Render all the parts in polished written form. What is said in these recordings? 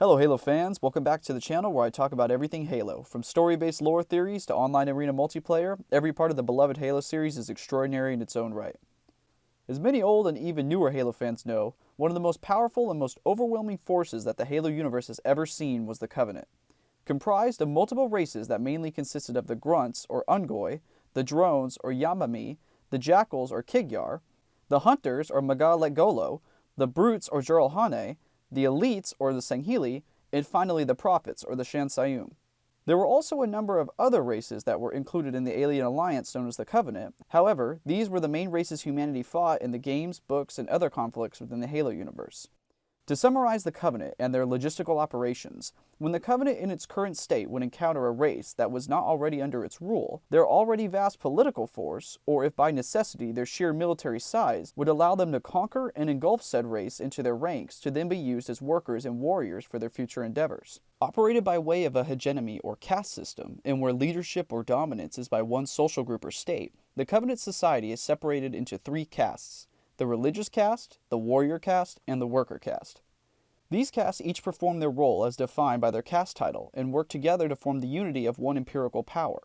Hello Halo fans, welcome back to the channel where I talk about everything Halo. From story-based lore theories to online arena multiplayer, every part of the beloved Halo series is extraordinary in its own right. As many old and even newer Halo fans know, one of the most powerful and most overwhelming forces that the Halo universe has ever seen was the Covenant. Comprised of multiple races that mainly consisted of the Grunts or Ungoi, the Drones or Yamami, the Jackals or Kigyar, the Hunters or Magalegolo, the Brutes or Juralhane, the Elites, or the Sangheili, and finally the Prophets, or the Shansayum. There were also a number of other races that were included in the alien alliance known as the Covenant. However, these were the main races humanity fought in the games, books, and other conflicts within the Halo universe. To summarize the Covenant and their logistical operations, when the Covenant in its current state would encounter a race that was not already under its rule, their already vast political force, or if by necessity their sheer military size, would allow them to conquer and engulf said race into their ranks to then be used as workers and warriors for their future endeavors. Operated by way of a hegemony or caste system, and where leadership or dominance is by one social group or state, the Covenant society is separated into three castes: the religious caste, the warrior caste, and the worker caste. These castes each perform their role as defined by their caste title and work together to form the unity of one empirical power.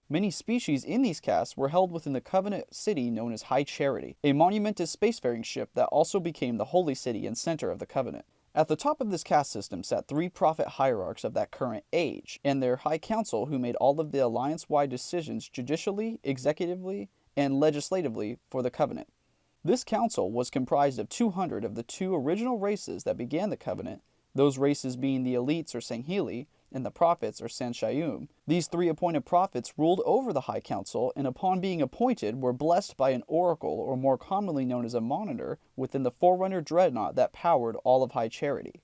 Many species in these castes were held within the Covenant city known as High Charity, a monumentous spacefaring ship that also became the holy city and center of the Covenant. At the top of this caste system sat three prophet hierarchs of that current age, and their high council who made all of the alliance-wide decisions judicially, executively, and legislatively for the Covenant. This council was comprised of 200 of the two original races that began the Covenant, those races being the Elites or Sangheili and the Prophets or Sanshayum. These three appointed prophets ruled over the High Council, and upon being appointed were blessed by an oracle, or more commonly known as a monitor, within the Forerunner dreadnought that powered all of High Charity.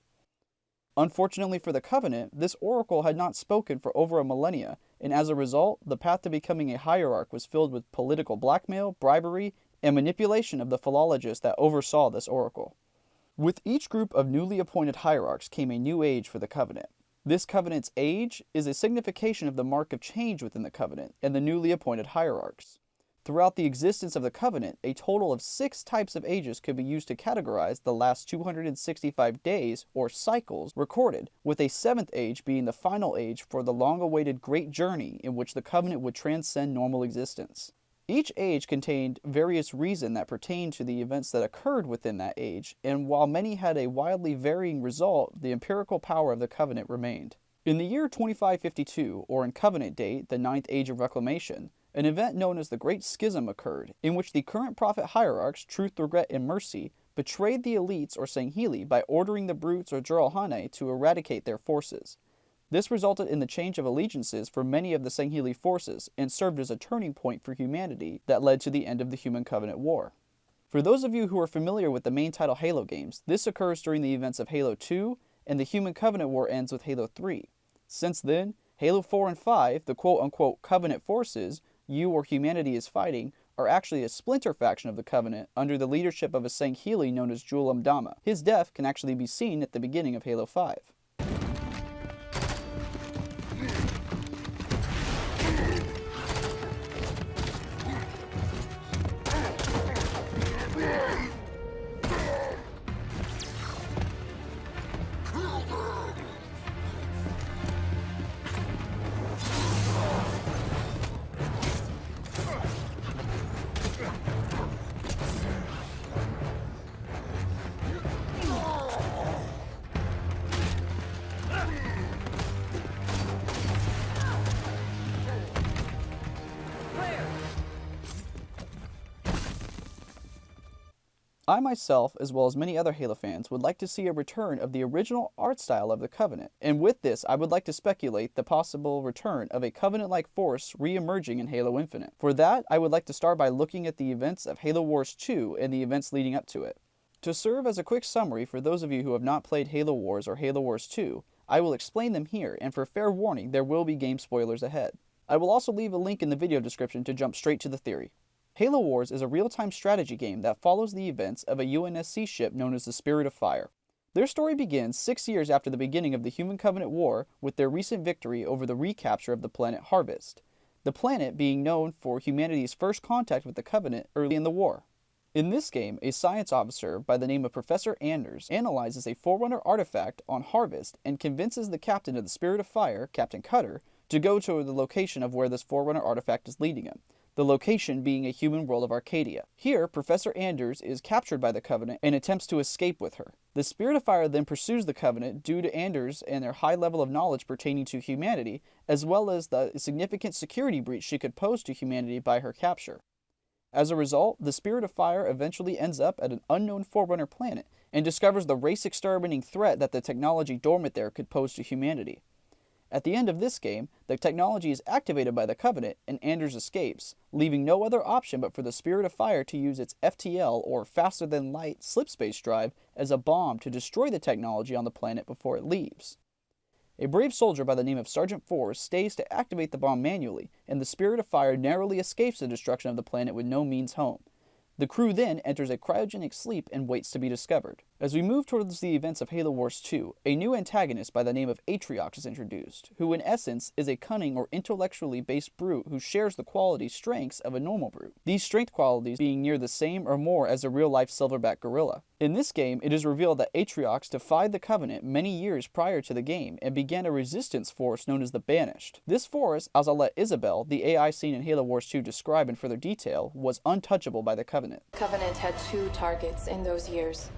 Unfortunately for the Covenant, this oracle had not spoken for over a millennia, and as a result, the path to becoming a hierarch was filled with political blackmail, bribery, and manipulation of the philologists that oversaw this oracle. With each group of newly appointed hierarchs came a new age for the Covenant. This Covenant's age is a signification of the mark of change within the Covenant and the newly appointed hierarchs. Throughout the existence of the Covenant, a total of 6 types of ages could be used to categorize the last 265 days, or cycles, recorded, with a 7th age being the final age for the long-awaited Great Journey in which the Covenant would transcend normal existence. Each age contained various reasons that pertained to the events that occurred within that age, and while many had a wildly varying result, the empirical power of the Covenant remained. In the year 2552, or in Covenant date, the 9th Age of Reclamation, an event known as the Great Schism occurred, in which the current prophet hierarchs, Truth, Regret, and Mercy, betrayed the Elites or Sangheili by ordering the Brutes or Juralhane to eradicate their forces. This resulted in the change of allegiances for many of the Sangheili forces and served as a turning point for humanity that led to the end of the Human Covenant War. For those of you who are familiar with the main title Halo games, this occurs during the events of Halo 2, and the Human Covenant War ends with Halo 3. Since then, Halo 4 and 5, the quote-unquote Covenant forces you or humanity is fighting, are actually a splinter faction of the Covenant under the leadership of a Sangheili known as Jul 'Mdama. His death can actually be seen at the beginning of Halo 5. I myself, as well as many other Halo fans, would like to see a return of the original art style of the Covenant, and with this I would like to speculate the possible return of a Covenant-like force re-emerging in Halo Infinite. For that, I would like to start by looking at the events of Halo Wars 2 and the events leading up to it. To serve as a quick summary for those of you who have not played Halo Wars or Halo Wars 2, I will explain them here, and for fair warning, there will be game spoilers ahead. I will also leave a link in the video description to jump straight to the theory. Halo Wars is a real-time strategy game that follows the events of a UNSC ship known as the Spirit of Fire. Their story begins 6 years after the beginning of the Human Covenant War with their recent victory over the recapture of the planet Harvest, the planet being known for humanity's first contact with the Covenant early in the war. In this game, a science officer by the name of Professor Anders analyzes a Forerunner artifact on Harvest and convinces the captain of the Spirit of Fire, Captain Cutter, to go to the location of where this Forerunner artifact is leading him. The location being a human world of Arcadia. Here, Professor Anders is captured by the Covenant and attempts to escape with her. The Spirit of Fire then pursues the Covenant due to Anders and their high level of knowledge pertaining to humanity, as well as the significant security breach she could pose to humanity by her capture. As a result, the Spirit of Fire eventually ends up at an unknown Forerunner planet and discovers the race-exterminating threat that the technology dormant there could pose to humanity. At the end of this game, the technology is activated by the Covenant and Anders escapes, leaving no other option but for the Spirit of Fire to use its FTL, or faster-than-light slipspace drive, as a bomb to destroy the technology on the planet before it leaves. A brave soldier by the name of Sergeant Forrest stays to activate the bomb manually, and the Spirit of Fire narrowly escapes the destruction of the planet with no means home. The crew then enters a cryogenic sleep and waits to be discovered. As we move towards the events of Halo Wars 2, a new antagonist by the name of Atriox is introduced, who in essence is a cunning or intellectually based brute who shares the quality strengths of a normal brute. These strength qualities being near the same or more as a real-life silverback gorilla. In this game, it is revealed that Atriox defied the Covenant many years prior to the game and began a resistance force known as the Banished. This force, as I'll let Isabel, the AI seen in Halo Wars 2, describe in further detail, was untouchable by the Covenant. Covenant had two targets in those years.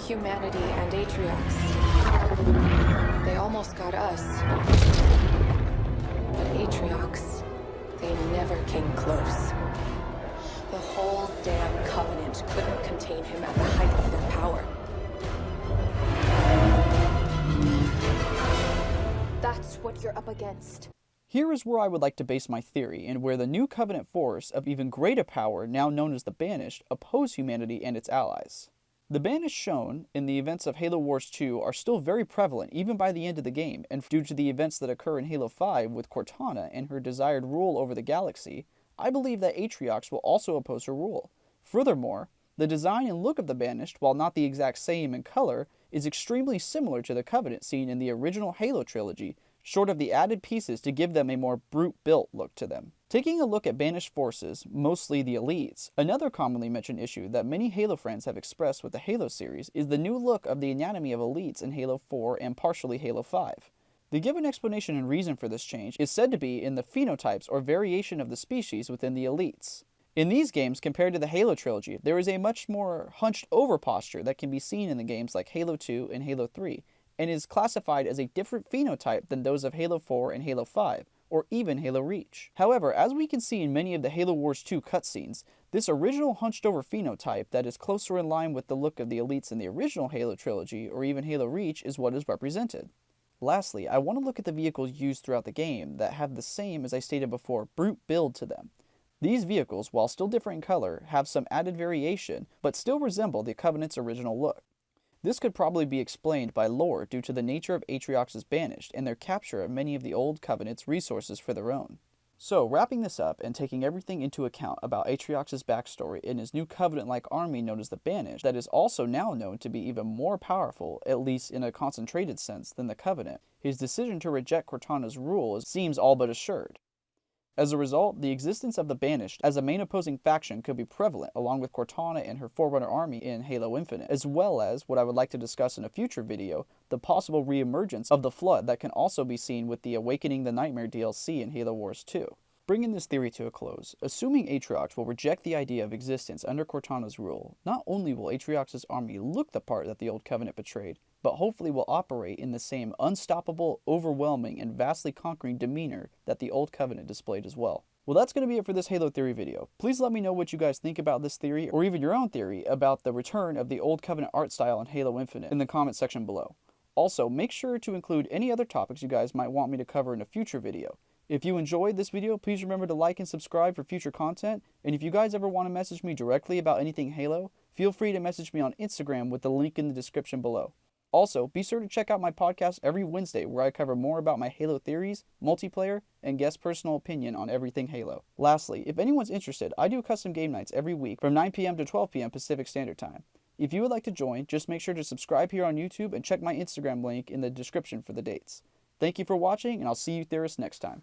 Humanity and Atriox. They almost got us. But Atriox, they never came close. The whole damn Covenant couldn't contain him at the height of their power. That's what you're up against. Here is where I would like to base my theory, and where the new Covenant force of even greater power, now known as the Banished, oppose humanity and its allies. The Banished shown in the events of Halo Wars 2 are still very prevalent even by the end of the game, and due to the events that occur in Halo 5 with Cortana and her desired rule over the galaxy, I believe that Atriox will also oppose her rule. Furthermore, the design and look of the Banished, while not the exact same in color, is extremely similar to the Covenant seen in the original Halo trilogy, short of the added pieces to give them a more brute-built look to them. Taking a look at Banished forces, mostly the elites, another commonly mentioned issue that many Halo fans have expressed with the Halo series is the new look of the anatomy of elites in Halo 4 and partially Halo 5. The given explanation and reason for this change is said to be in the phenotypes or variation of the species within the elites. In these games, compared to the Halo trilogy, there is a much more hunched over posture that can be seen in the games like Halo 2 and Halo 3, and is classified as a different phenotype than those of Halo 4 and Halo 5, or even Halo Reach. However, as we can see in many of the Halo Wars 2 cutscenes, this original hunched over phenotype that is closer in line with the look of the elites in the original Halo trilogy or even Halo Reach is what is represented. Lastly, I want to look at the vehicles used throughout the game that have the same, as I stated before, brute build to them. These vehicles, while still different in color, have some added variation, but still resemble the Covenant's original look. This could probably be explained by lore due to the nature of Atriox's Banished and their capture of many of the old Covenant's resources for their own. So, wrapping this up and taking everything into account about Atriox's backstory and his new Covenant-like army known as the Banished, that is also now known to be even more powerful, at least in a concentrated sense, than the Covenant, his decision to reject Cortana's rule seems all but assured. As a result, the existence of the Banished as a main opposing faction could be prevalent along with Cortana and her Forerunner army in Halo Infinite, as well as, what I would like to discuss in a future video, the possible re-emergence of the Flood that can also be seen with the Awakening the Nightmare DLC in Halo Wars 2. Bringing this theory to a close, assuming Atriox will reject the idea of existence under Cortana's rule, not only will Atriox's army look the part that the Old Covenant betrayed, but hopefully will operate in the same unstoppable, overwhelming, and vastly conquering demeanor that the Old Covenant displayed as well. Well, that's going to be it for this Halo Theory video. Please let me know what you guys think about this theory, or even your own theory about the return of the Old Covenant art style in Halo Infinite in the comment section below. Also, make sure to include any other topics you guys might want me to cover in a future video. If you enjoyed this video, please remember to like and subscribe for future content, and if you guys ever want to message me directly about anything Halo, feel free to message me on Instagram with the link in the description below. Also, be sure to check out my podcast every Wednesday where I cover more about my Halo theories, multiplayer, and guest personal opinion on everything Halo. Lastly, if anyone's interested, I do custom game nights every week from 9 p.m. to 12 p.m. Pacific Standard Time. If you would like to join, just make sure to subscribe here on YouTube and check my Instagram link in the description for the dates. Thank you for watching, and I'll see you theorists next time.